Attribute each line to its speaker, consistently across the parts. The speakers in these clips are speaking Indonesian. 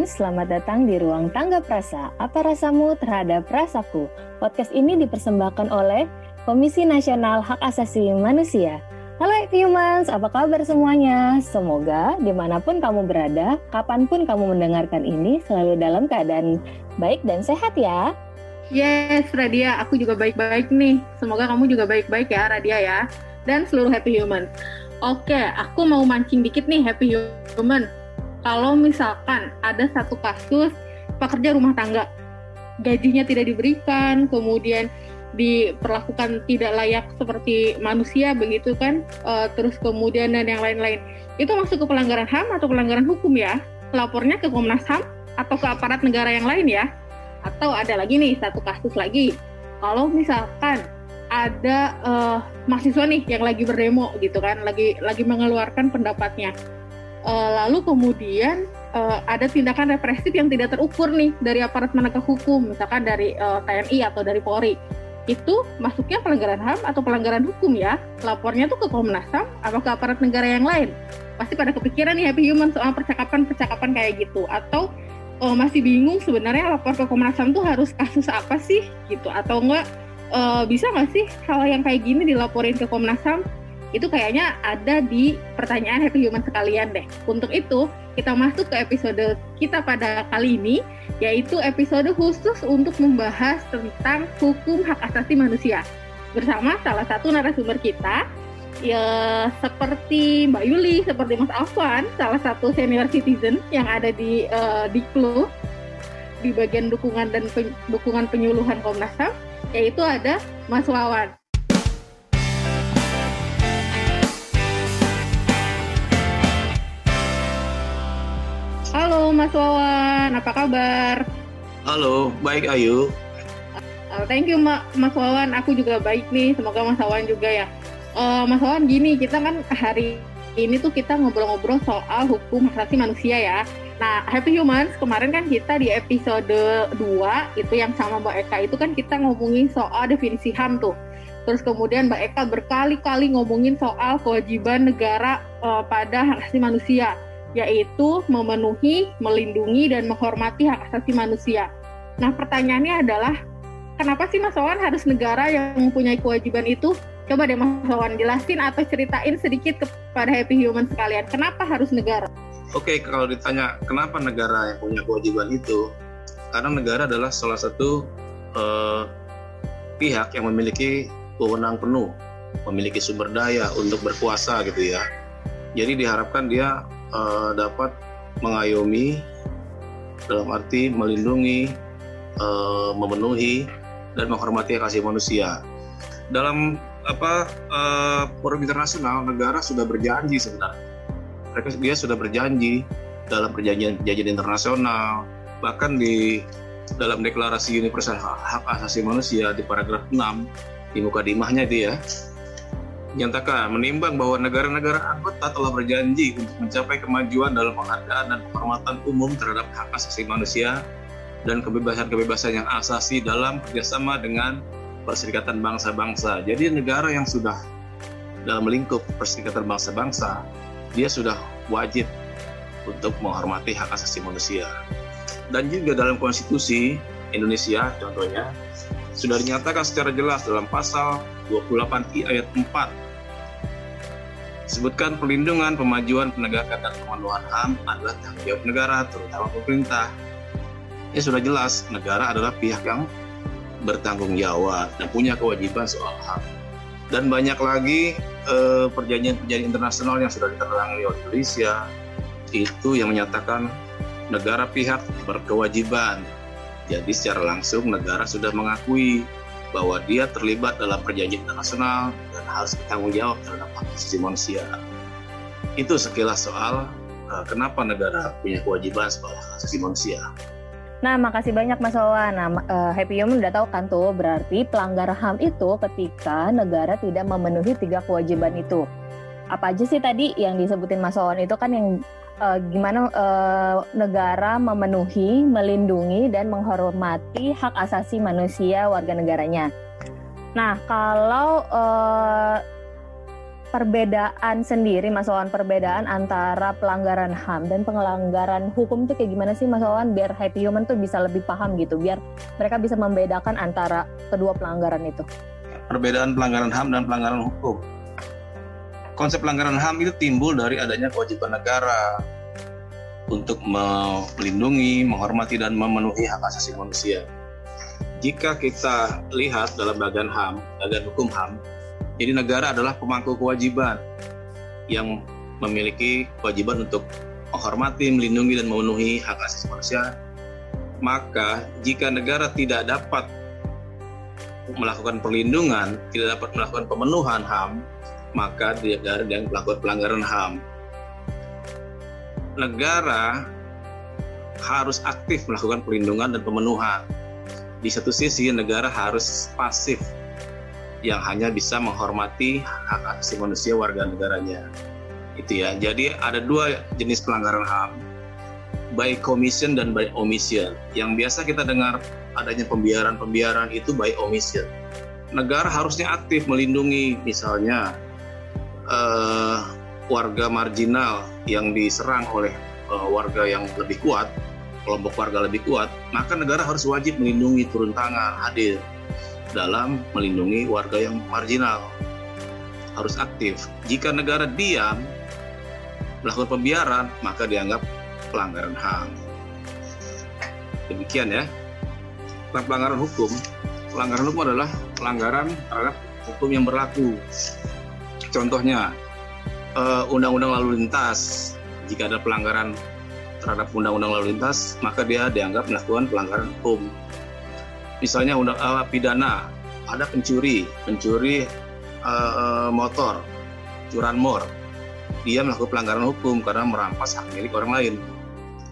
Speaker 1: Human, selamat datang di Ruang Tangga Prasa. Apa rasamu terhadap rasaku? Podcast ini dipersembahkan oleh Komisi Nasional Hak Asasi Manusia. Halo Happy Humans, apa kabar semuanya? Semoga dimanapun kamu berada, kapanpun kamu mendengarkan ini, selalu dalam keadaan baik dan sehat ya.
Speaker 2: Yes, Radia, aku juga baik-baik nih. Semoga kamu juga baik-baik ya, Radia ya. Dan seluruh Happy Human. Oke, aku mau mancing dikit nih Happy Human. Kalau misalkan ada satu kasus pekerja rumah tangga, gajinya tidak diberikan, kemudian diperlakukan tidak layak seperti manusia begitu kan, terus kemudian dan yang lain-lain, itu masuk ke pelanggaran HAM atau pelanggaran hukum ya? Lapornya ke Komnas HAM atau ke aparat negara yang lain ya? Atau ada lagi nih satu kasus lagi, kalau misalkan ada mahasiswa nih yang lagi berdemo gitu kan, lagi mengeluarkan pendapatnya. Lalu kemudian ada tindakan represif yang tidak terukur nih dari aparat penegak hukum, misalkan dari TNI atau dari Polri. Itu masuknya pelanggaran HAM atau pelanggaran hukum ya? Lapornya tuh ke Komnas HAM atau ke aparat negara yang lain? Pasti pada kepikiran nih Happy Human soal percakapan kayak gitu. Atau masih bingung sebenarnya lapor ke Komnas HAM tuh harus kasus apa sih gitu? Atau enggak bisa nggak sih hal yang kayak gini dilaporin ke Komnas HAM? Itu kayaknya ada di pertanyaan Happy Human sekalian deh. Untuk itu, kita masuk ke episode kita pada kali ini, yaitu episode khusus untuk membahas tentang hukum hak asasi manusia. Bersama salah satu narasumber kita, ya seperti Mbak Yuli, seperti Mas Afwan, salah satu senior citizen yang ada di Diklu, di bagian dukungan dan dukungan penyuluhan Komnas HAM, yaitu ada Mas Wawan. Halo Mas Wawan, apa kabar?
Speaker 3: Halo, baik Ayu.
Speaker 2: Thank you Mas Wawan, aku juga baik nih, semoga Mas Wawan juga ya. Mas Wawan gini, kita kan hari ini tuh kita ngobrol-ngobrol soal hukum hak asasi manusia ya. Nah, Happy Humans, kemarin kan kita di episode 2, itu yang sama Mbak Eka, itu kan kita ngomongin soal definisi HAM tuh. Terus kemudian Mbak Eka berkali-kali ngomongin soal kewajiban negara pada hak asasi manusia, yaitu memenuhi, melindungi, dan menghormati hak asasi manusia. Nah, pertanyaannya adalah, kenapa sih Mas Wawan harus negara yang mempunyai kewajiban itu? Coba deh Mas Wawan jelasin atau ceritain sedikit kepada Happy Human sekalian, kenapa harus negara?
Speaker 3: Oke, kalau ditanya kenapa negara yang punya kewajiban itu, karena negara adalah salah satu pihak yang memiliki wewenang penuh, memiliki sumber daya untuk berkuasa gitu ya. Jadi diharapkan dia dapat mengayomi, dalam arti melindungi, memenuhi, dan menghormati hak asasi manusia. Dalam forum internasional, negara sudah berjanji sebenarnya. Dia sudah berjanji dalam perjanjian internasional, bahkan di dalam Deklarasi Universal Hak Asasi Manusia di paragraf 6 di mukadimahnya itu ya, menyatakan menimbang bahwa negara-negara anggota telah berjanji untuk mencapai kemajuan dalam penghargaan dan penghormatan umum terhadap hak asasi manusia dan kebebasan-kebebasan yang asasi dalam kerjasama dengan Perserikatan Bangsa-Bangsa. Jadi negara yang sudah dalam lingkup Perserikatan Bangsa-Bangsa, dia sudah wajib untuk menghormati hak asasi manusia. Dan juga dalam konstitusi Indonesia contohnya, sudah dinyatakan secara jelas dalam pasal 28I ayat 4. Sebutkan perlindungan, pemajuan, penegakan, dan pemenuhan HAM adalah tanggung jawab negara, terutama pemerintah. Ya sudah jelas, negara adalah pihak yang bertanggung jawab dan punya kewajiban soal HAM. Dan banyak lagi perjanjian-perjanjian internasional yang sudah diterangani oleh Indonesia, itu yang menyatakan negara pihak berkewajiban. Jadi secara langsung negara sudah mengakui bahwa dia terlibat dalam perjanjian internasional dan harus bertanggung jawab terhadap hak asasi manusia. Itu sekilas soal kenapa negara punya kewajiban soal hak asasi manusia.
Speaker 1: Nah, makasih banyak Mas Wawan. Nah, Happy Human udah tahu kan tuh, berarti pelanggar HAM itu ketika negara tidak memenuhi 3 kewajiban itu. Apa aja sih tadi yang disebutin Mas Wawan itu kan yang gimana negara memenuhi, melindungi, dan menghormati hak asasi manusia warga negaranya. Nah, kalau perbedaan sendiri, Mas Wawan, perbedaan antara pelanggaran HAM dan pelanggaran hukum tuh kayak gimana sih, Mas Wawan, biar Happy Human tuh bisa lebih paham gitu, biar mereka bisa membedakan antara kedua pelanggaran itu.
Speaker 3: Perbedaan pelanggaran HAM dan pelanggaran hukum. Konsep pelanggaran HAM itu timbul dari adanya kewajiban negara untuk melindungi, menghormati, dan memenuhi hak asasi manusia. Jika kita lihat dalam bagian HAM, bagian hukum HAM, jadi negara adalah pemangku kewajiban yang memiliki kewajiban untuk menghormati, melindungi, dan memenuhi hak asasi manusia. Maka jika negara tidak dapat melakukan perlindungan, tidak dapat melakukan pemenuhan HAM, maka negara yang melakukan pelanggaran HAM. Negara harus aktif melakukan perlindungan dan pemenuhan. Di satu sisi negara harus pasif, yang hanya bisa menghormati hak asasi manusia warga negaranya. Itu ya. Jadi ada dua jenis pelanggaran HAM, by commission dan by omission. Yang biasa kita dengar adanya pembiaran itu by omission. Negara harusnya aktif melindungi, misalnya warga marginal yang diserang oleh warga yang lebih kuat, kelompok warga lebih kuat, maka negara harus wajib melindungi, turun tangan, hadir dalam melindungi warga yang marginal. Harus aktif. Jika negara diam, melakukan pembiaran, maka dianggap pelanggaran HAM. Demikian ya. Pelanggaran hukum adalah pelanggaran terhadap hukum yang berlaku. Contohnya, undang-undang lalu lintas. Jika ada pelanggaran terhadap undang-undang lalu lintas, maka dia dianggap melakukan pelanggaran hukum. Misalnya pidana, ada pencuri motor, curanmor, dia melakukan pelanggaran hukum karena merampas hak milik orang lain.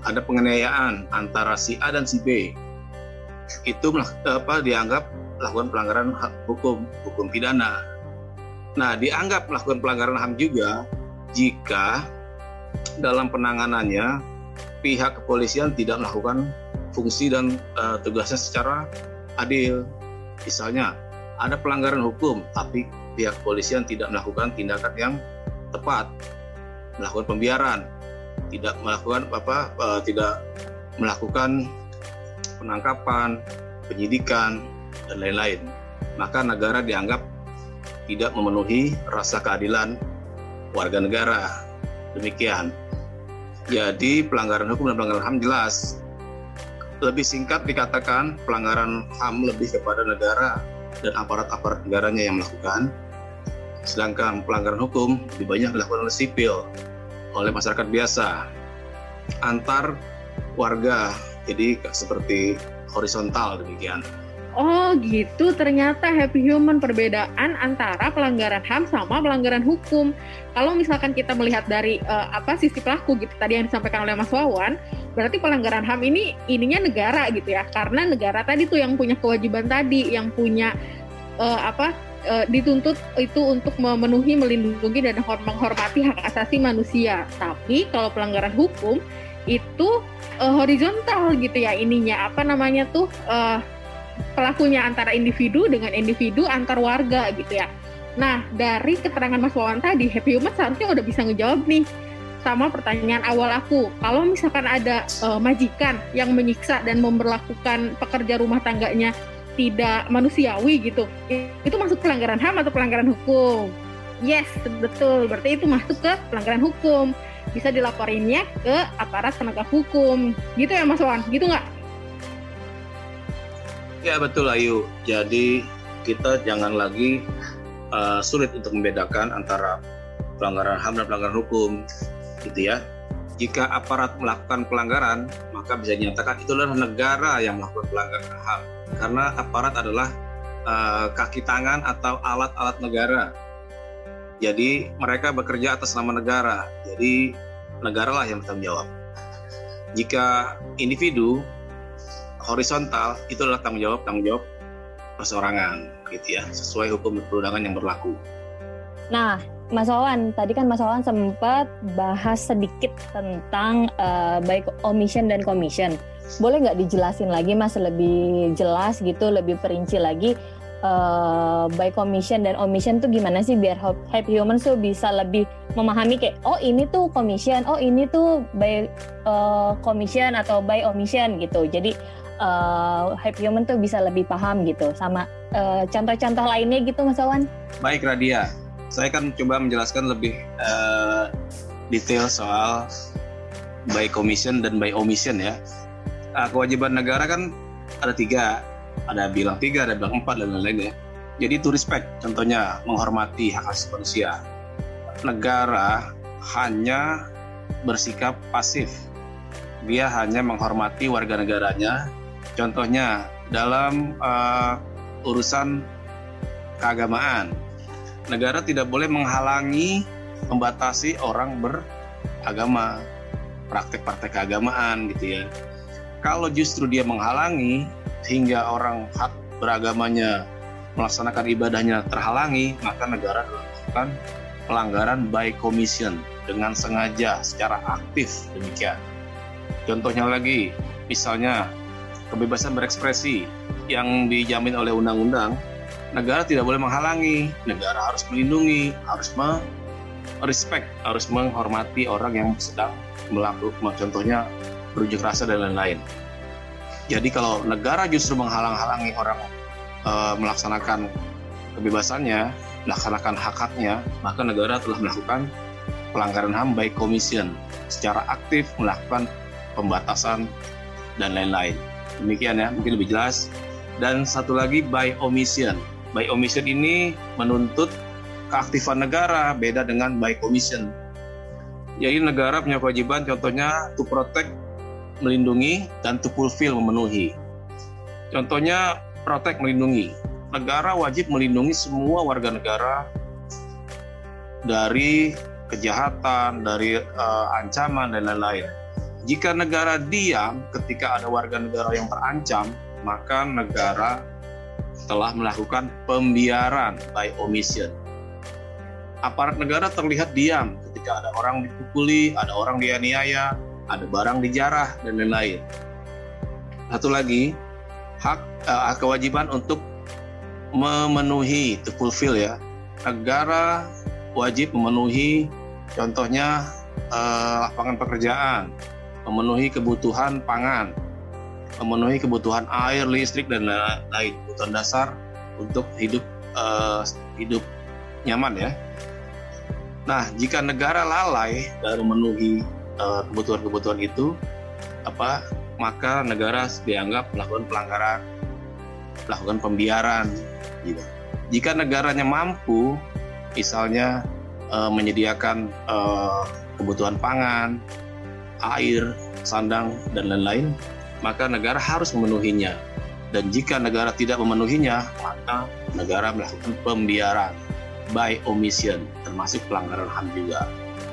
Speaker 3: Ada penganiayaan antara si A dan si B, itu dianggap melakukan pelanggaran hukum pidana. Nah, dianggap melakukan pelanggaran HAM juga jika dalam penanganannya pihak kepolisian tidak melakukan fungsi dan tugasnya secara adil. Misalnya ada pelanggaran hukum tapi pihak kepolisian tidak melakukan tindakan yang tepat, melakukan pembiaran, tidak melakukan penangkapan, penyidikan, dan lain-lain, maka negara dianggap tidak memenuhi rasa keadilan warga negara. Demikian. Jadi pelanggaran hukum dan pelanggaran HAM jelas. Lebih singkat dikatakan pelanggaran HAM lebih kepada negara dan aparat-aparat negaranya yang melakukan. Sedangkan pelanggaran hukum lebih banyak dilakukan oleh sipil, oleh masyarakat biasa, antar warga. Jadi seperti horizontal, demikian.
Speaker 2: Oh gitu, ternyata Happy Human perbedaan antara pelanggaran HAM sama pelanggaran hukum. Kalau misalkan kita melihat dari sisi pelaku gitu tadi yang disampaikan oleh Mas Wawan, berarti pelanggaran HAM ininya negara gitu ya, karena negara tadi tuh yang punya kewajiban tadi, yang punya dituntut itu untuk memenuhi, melindungi, dan menghormati hak asasi manusia. Tapi kalau pelanggaran hukum itu horizontal gitu ya, pelakunya antara individu dengan individu, antar warga gitu ya. Nah, dari keterangan Mas Wawan tadi, Happy Human seharusnya udah bisa ngejawab nih sama pertanyaan awal aku. Kalau misalkan ada majikan yang menyiksa dan memperlakukan pekerja rumah tangganya tidak manusiawi gitu, itu masuk pelanggaran HAM atau pelanggaran hukum? Yes, betul. Berarti itu masuk ke pelanggaran hukum. Bisa dilaporinnya ke aparat penegak hukum. Gitu ya Mas Wawan? Gitu nggak?
Speaker 3: Ya betul Ayu. Jadi kita jangan lagi sulit untuk membedakan antara pelanggaran HAM dan pelanggaran hukum, gitu ya. Jika aparat melakukan pelanggaran, maka bisa dinyatakan itu adalah negara yang melakukan pelanggaran HAM, karena aparat adalah kaki tangan atau alat-alat negara. Jadi mereka bekerja atas nama negara. Jadi negara lah yang bertanggung jawab. Jika individu horizontal, itu adalah tanggung jawab perseorangan, gitu ya, sesuai hukum perundangan yang berlaku.
Speaker 1: Nah, Mas Wawan, tadi kan Mas Wawan sempat bahas sedikit tentang baik omission dan commission. Boleh nggak dijelasin lagi Mas, lebih jelas gitu, lebih perinci lagi by commission dan omission tuh gimana sih biar Happy Humans tuh bisa lebih memahami kayak oh ini tuh commission, oh ini tuh by commission atau by omission gitu. Jadi Happy Human tuh bisa lebih paham gitu sama contoh-contoh lainnya gitu Mas Wawan.
Speaker 3: Baik Radia, saya kan coba menjelaskan lebih detail soal by commission dan by omission ya. Kewajiban negara kan ada 3, ada bilang 3, ada bilang 4 dan lain-lain ya. Jadi to respect, contohnya menghormati hak asasi manusia. Negara hanya bersikap pasif, dia hanya menghormati warga negaranya. Contohnya dalam urusan keagamaan, negara tidak boleh menghalangi, membatasi orang beragama, praktek-praktek keagamaan gitu ya. Kalau justru dia menghalangi hingga orang hak beragamanya melaksanakan ibadahnya terhalangi, maka negara melakukan pelanggaran by commission dengan sengaja secara aktif demikian. Contohnya lagi, misalnya kebebasan berekspresi yang dijamin oleh undang-undang, negara tidak boleh menghalangi, negara harus melindungi, harus respect, harus menghormati orang yang sedang melakukan, contohnya berunjuk rasa dan lain-lain. Jadi kalau negara justru menghalang-halangi orang melaksanakan kebebasannya, melaksanakan hak-haknya, maka negara telah melakukan pelanggaran HAM by commission, secara aktif melakukan pembatasan dan lain-lain. Demikian ya, mungkin lebih jelas. Dan satu lagi by omission. By omission ini menuntut keaktifan negara, beda dengan by commission. Jadi negara punya kewajiban, contohnya to protect, melindungi, dan to fulfill, memenuhi. Contohnya protect, melindungi. Negara wajib melindungi semua warga negara dari kejahatan, dari ancaman dan lain-lain. Jika negara diam ketika ada warga negara yang terancam, maka negara telah melakukan pembiaran by omission. Aparat negara terlihat diam ketika ada orang dipukuli, ada orang dianiaya, ada barang dijarah dan lain-lain. Satu lagi, kewajiban untuk memenuhi, to fulfill ya. Negara wajib memenuhi, contohnya lapangan pekerjaan, memenuhi kebutuhan pangan, memenuhi kebutuhan air, listrik dan lain-lain, kebutuhan dasar untuk hidup nyaman ya. Nah, jika negara lalai dalam memenuhi kebutuhan-kebutuhan itu, maka negara dianggap melakukan pelanggaran, melakukan pembiaran. Gitu. Jika negaranya mampu, misalnya menyediakan kebutuhan pangan, air, sandang dan lain-lain, maka negara harus memenuhinya. Dan jika negara tidak memenuhinya, maka negara melakukan pembiaran by omission, termasuk pelanggaran HAM juga.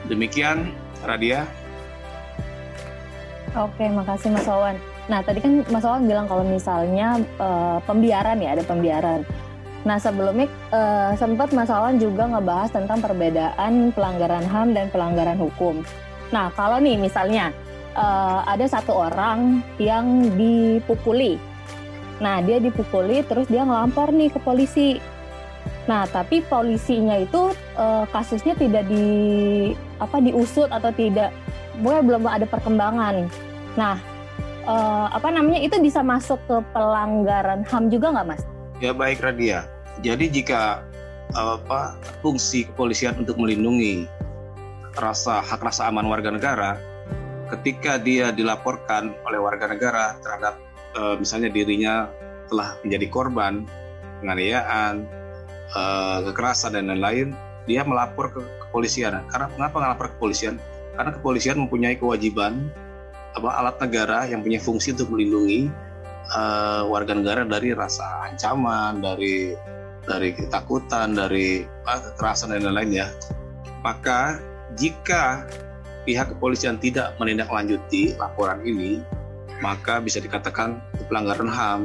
Speaker 3: Demikian, Radia.
Speaker 1: Oke, makasih Mas Wawan. Nah, tadi kan Mas Wawan bilang kalau misalnya pembiaran ya, ada pembiaran. Nah, sebelumnya sempat Mas Wawan juga ngebahas tentang perbedaan pelanggaran HAM dan pelanggaran hukum. Nah, kalau nih misalnya ada satu orang yang dipukuli. Nah, dia dipukuli terus dia ngelapor nih ke polisi. Nah, tapi polisinya itu kasusnya tidak diusut atau tidak, belum ada perkembangan. Nah, itu bisa masuk ke pelanggaran HAM juga nggak, Mas?
Speaker 3: Ya, baik Radia. Jadi jika fungsi kepolisian untuk melindungi hak rasa aman warga negara, ketika dia dilaporkan oleh warga negara terhadap misalnya dirinya telah menjadi korban penganiayaan, kekerasan dan lain-lain, dia melapor ke kepolisian. Karena kenapa ngelapor ke kepolisian? Karena kepolisian mempunyai kewajiban alat negara yang punya fungsi untuk melindungi warga negara dari rasa ancaman, dari ketakutan, dari kekerasan dan lain-lain ya. Maka jika pihak kepolisian tidak menindaklanjuti laporan ini, maka bisa dikatakan pelanggaran HAM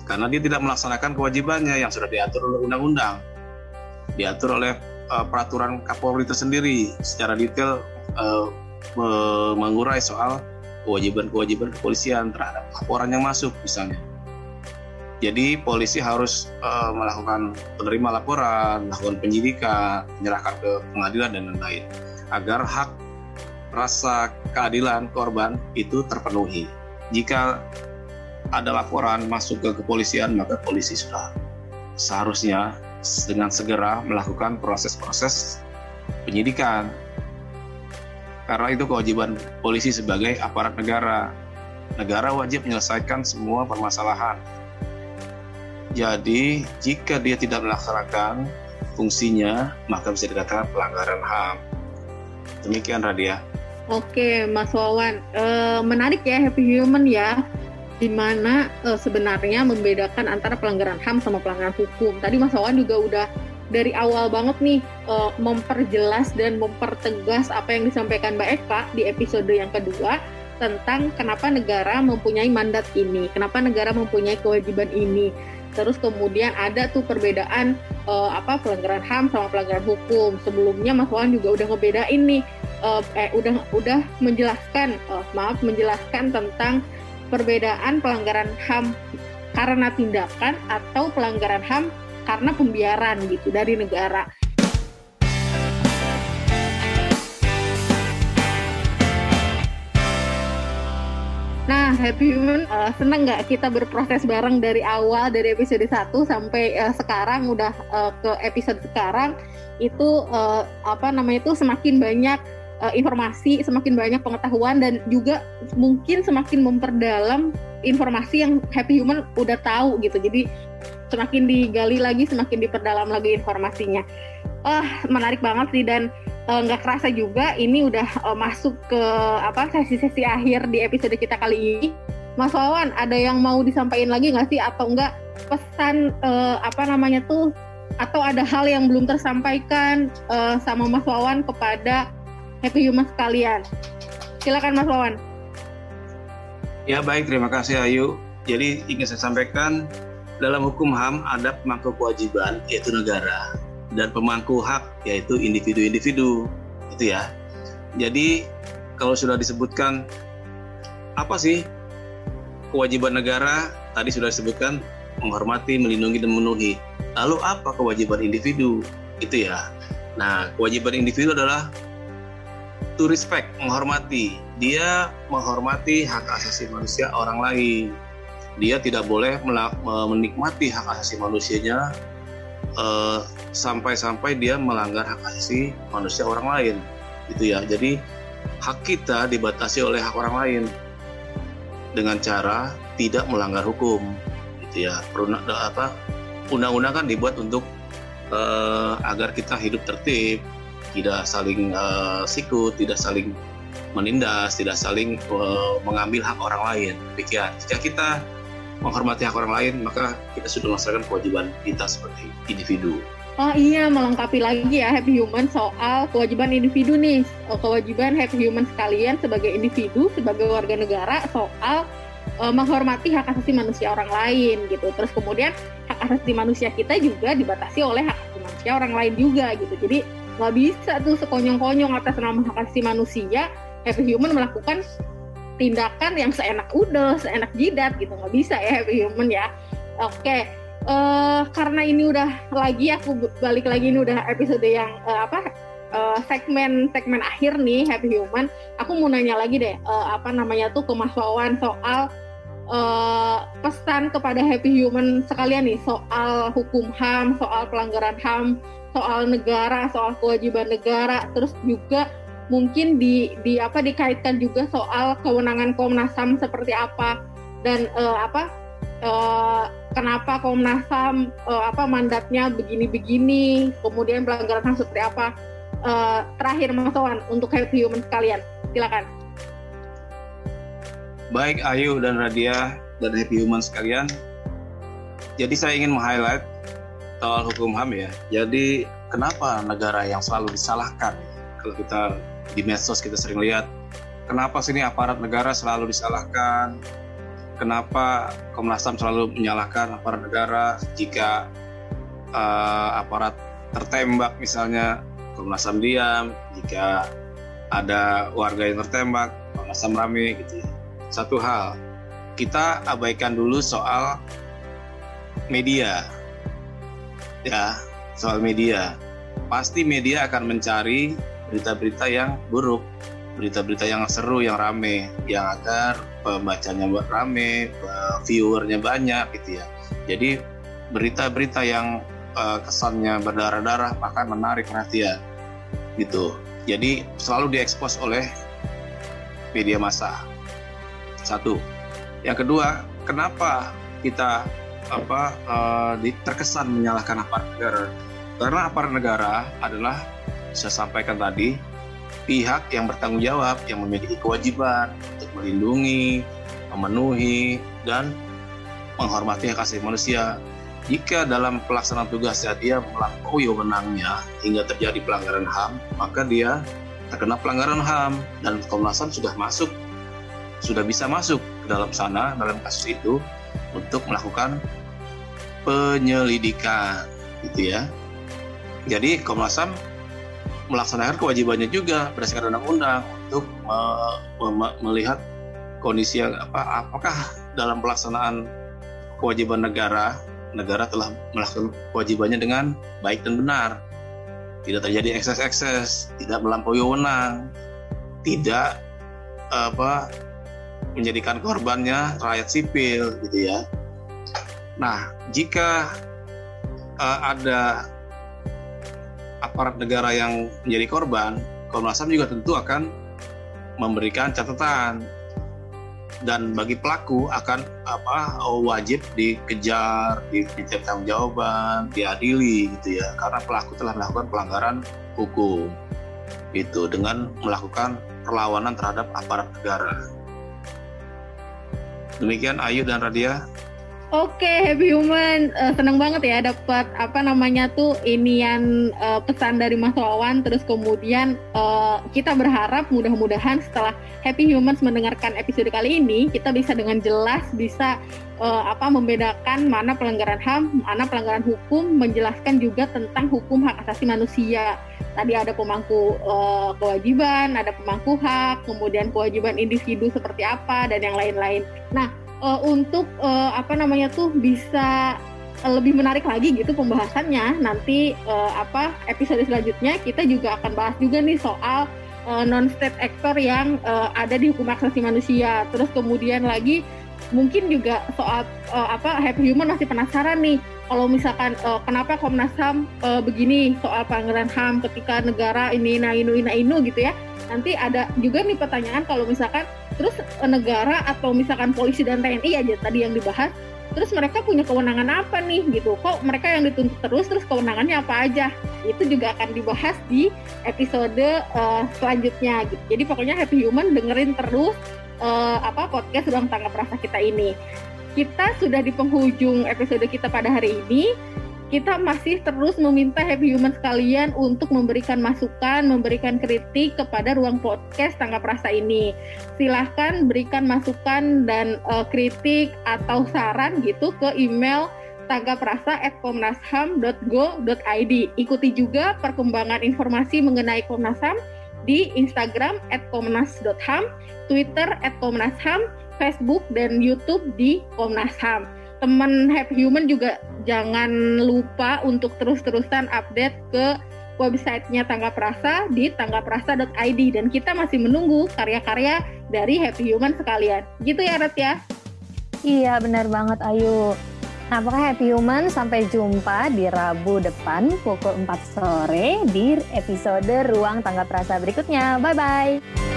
Speaker 3: karena dia tidak melaksanakan kewajibannya yang sudah diatur oleh undang-undang, diatur oleh peraturan Kapolri itu sendiri secara detail, mengurai soal kewajiban-kewajiban kepolisian terhadap laporan yang masuk misalnya. Jadi polisi harus melakukan penerima laporan, melakukan penyidikan, menyerahkan ke pengadilan dan lain-lain agar hak rasa keadilan korban itu terpenuhi. Jika ada laporan masuk ke kepolisian, maka polisi sudah seharusnya dengan segera melakukan proses-proses penyidikan. Karena itu kewajiban polisi sebagai aparat negara. Negara wajib menyelesaikan semua permasalahan. Jadi, jika dia tidak melaksanakan fungsinya, maka bisa dikatakan pelanggaran HAM. Demikian, Radia.
Speaker 2: Oke, Mas Wawan. Menarik ya, Happy Human ya, di mana sebenarnya membedakan antara pelanggaran HAM sama pelanggaran hukum. Tadi Mas Wawan juga udah dari awal banget nih memperjelas dan mempertegas apa yang disampaikan Mbak Eka di episode yang kedua tentang kenapa negara mempunyai mandat ini, kenapa negara mempunyai kewajiban ini. Terus kemudian ada tuh perbedaan pelanggaran HAM sama pelanggaran hukum. Sebelumnya Mas Wawan juga udah ngebedain nih, udah menjelaskan tentang perbedaan pelanggaran HAM karena tindakan atau pelanggaran HAM karena pembiaran gitu dari negara. Nah, Happy Human, seneng nggak kita berproses bareng dari awal, dari episode 1 sampai sekarang, udah ke episode sekarang, itu semakin banyak informasi, semakin banyak pengetahuan, dan juga mungkin semakin memperdalam informasi yang Happy Human udah tahu gitu. Jadi semakin digali lagi, semakin diperdalam lagi informasinya. Menarik banget sih, dan nggak kerasa juga ini udah masuk ke sesi-sesi akhir di episode kita kali ini. Mas Wawan, ada yang mau disampaikan lagi nggak sih, atau enggak pesan atau ada hal yang belum tersampaikan sama Mas Wawan kepada Happy Human sekalian? Silakan Mas Wawan.
Speaker 3: Ya baik, terima kasih Ayu. Jadi ingin saya sampaikan, dalam hukum HAM ada pemangku kewajiban yaitu negara, dan pemangku hak yaitu individu-individu, itu ya. Jadi kalau sudah disebutkan apa sih kewajiban negara, tadi sudah disebutkan menghormati, melindungi, dan memenuhi. Lalu apa kewajiban individu? Itu ya. Nah, kewajiban individu adalah to respect, menghormati. Dia menghormati hak asasi manusia orang lain. Dia tidak boleh menikmati hak asasi manusianya sampai-sampai dia melanggar hak asasi manusia orang lain, gitu ya. Jadi hak kita dibatasi oleh hak orang lain dengan cara tidak melanggar hukum, gitu ya. Undang-undang kan dibuat untuk agar kita hidup tertib, tidak saling sikut, tidak saling menindas, tidak saling mengambil hak orang lain. Demikian. Jika kita menghormati hak orang lain, maka kita sudah melaksanakan kewajiban kita sebagai individu.
Speaker 2: Oh iya, melengkapi lagi ya Happy Human soal kewajiban individu nih. Kewajiban Happy Human sekalian sebagai individu, sebagai warga negara, soal menghormati hak asasi manusia orang lain gitu. Terus kemudian hak asasi manusia kita juga dibatasi oleh hak asasi manusia orang lain juga gitu. Jadi nggak bisa tuh sekonyong-konyong atas nama hak asasi manusia Happy Human melakukan tindakan yang seenak udel, seenak jidat gitu. Nggak bisa ya Happy Human ya. Oke, karena ini udah aku balik lagi, ini udah episode yang segmen akhir nih Happy Human. Aku mau nanya lagi deh, ke Mas Wawan soal pesan kepada Happy Human sekalian nih soal hukum HAM, soal pelanggaran HAM, soal negara, soal kewajiban negara, terus juga mungkin dikaitkan juga soal kewenangan Komnas HAM seperti apa, dan kenapa Komnas HAM mandatnya begini-begini, kemudian pelanggaran HAM seperti apa. Terakhir Mas Wawan untuk Happy Human sekalian, silakan.
Speaker 3: Baik Ayu dan Radia dan Happy Human sekalian, jadi saya ingin meng-highlight soal hukum HAM ya. Jadi kenapa negara yang selalu disalahkan? Kalau kita di medsos kita sering lihat, kenapa sini aparat negara selalu disalahkan? Kenapa Komnas HAM selalu menyalahkan aparat negara? Jika aparat tertembak misalnya, Komnas HAM diam. Jika ada warga yang tertembak, Komnas HAM rame gitu ya. Satu hal, kita abaikan dulu soal media. Ya, soal media. Pasti media akan mencari berita-berita yang buruk, berita-berita yang seru, yang rame, yang agar pembacanya rame, viewernya banyak gitu ya. Jadi berita-berita yang kesannya berdarah-darah akan menarik perhatian gitu. Jadi selalu diekspos oleh media massa. Satu. Yang kedua, kenapa kita terkesan menyalahkan aparat negara? Karena aparat negara adalah, saya sampaikan tadi, pihak yang bertanggung jawab, yang memiliki kewajiban untuk melindungi, memenuhi, dan menghormati hak asasi manusia. Jika dalam pelaksanaan tugasnya dia melampaui wewenangnya hingga terjadi pelanggaran HAM, maka dia terkena pelanggaran HAM, dan Komnas HAM sudah bisa masuk ke dalam sana, dalam kasus itu, untuk melakukan penyelidikan, gitu ya. Jadi Komnas HAM melaksanakan kewajibannya juga berdasarkan undang-undang untuk melihat kondisi apakah dalam pelaksanaan kewajiban negara telah melakukan kewajibannya dengan baik dan benar, tidak terjadi ekses-ekses, tidak melampaui wewenang, tidak menjadikan korbannya rakyat sipil, gitu ya. Nah, jika ada aparat negara yang menjadi korban, Komnas HAM juga tentu akan memberikan catatan, dan bagi pelaku akan wajib dikejar, diminta pertanggungjawaban, diadili gitu ya, karena pelaku telah melakukan pelanggaran hukum itu dengan melakukan perlawanan terhadap aparat negara. Demikian Ayu dan Radia.
Speaker 2: Oke, Happy Human, senang banget ya dapat inian pesan dari Mas Wawan. Terus kemudian kita berharap mudah-mudahan setelah Happy Humans mendengarkan episode kali ini, kita bisa dengan jelas membedakan mana pelanggaran HAM, mana pelanggaran hukum, menjelaskan juga tentang hukum hak asasi manusia. Tadi ada pemangku kewajiban, ada pemangku hak, kemudian kewajiban individu seperti apa, dan yang lain-lain. Nah, untuk bisa lebih menarik lagi gitu pembahasannya, nanti episode selanjutnya kita juga akan bahas juga nih soal non-state actor yang ada di hukum hak asasi manusia. Terus kemudian lagi mungkin juga soal Happy Human masih penasaran nih, kalau misalkan kenapa Komnas HAM begini soal pelanggaran HAM ketika negara ini inu gitu ya. Nanti ada juga nih pertanyaan, kalau misalkan terus negara atau misalkan polisi dan TNI aja tadi yang dibahas, terus mereka punya kewenangan apa nih gitu, kok mereka yang dituntut terus kewenangannya apa aja, itu juga akan dibahas di episode selanjutnya gitu. Jadi pokoknya Happy Human dengerin terus podcast Ruang Tanggap Rasa kita ini. Kita sudah di penghujung episode kita pada hari ini. Kita masih terus meminta Happy Human sekalian untuk memberikan masukan, memberikan kritik kepada Ruang Podcast Tanggap Rasa ini. Silahkan berikan masukan dan kritik atau saran gitu ke email tanggaprasa@komnasham.go.id. Ikuti juga perkembangan informasi mengenai Komnas HAM di Instagram @komnas.ham, Twitter @komnasham, Facebook dan YouTube di Komnas HAM. Teman Happy Human juga jangan lupa untuk terus-terusan update ke websitenya Tanggap Rasa di tanggaprasa.id, dan kita masih menunggu karya-karya dari Happy Human sekalian. Gitu ya, Rat ya?
Speaker 1: Iya, benar banget Ayu. Nah, pokoknya Happy Human, sampai jumpa di Rabu depan pukul 4 sore di episode Ruang Tanggap Rasa berikutnya. Bye-bye!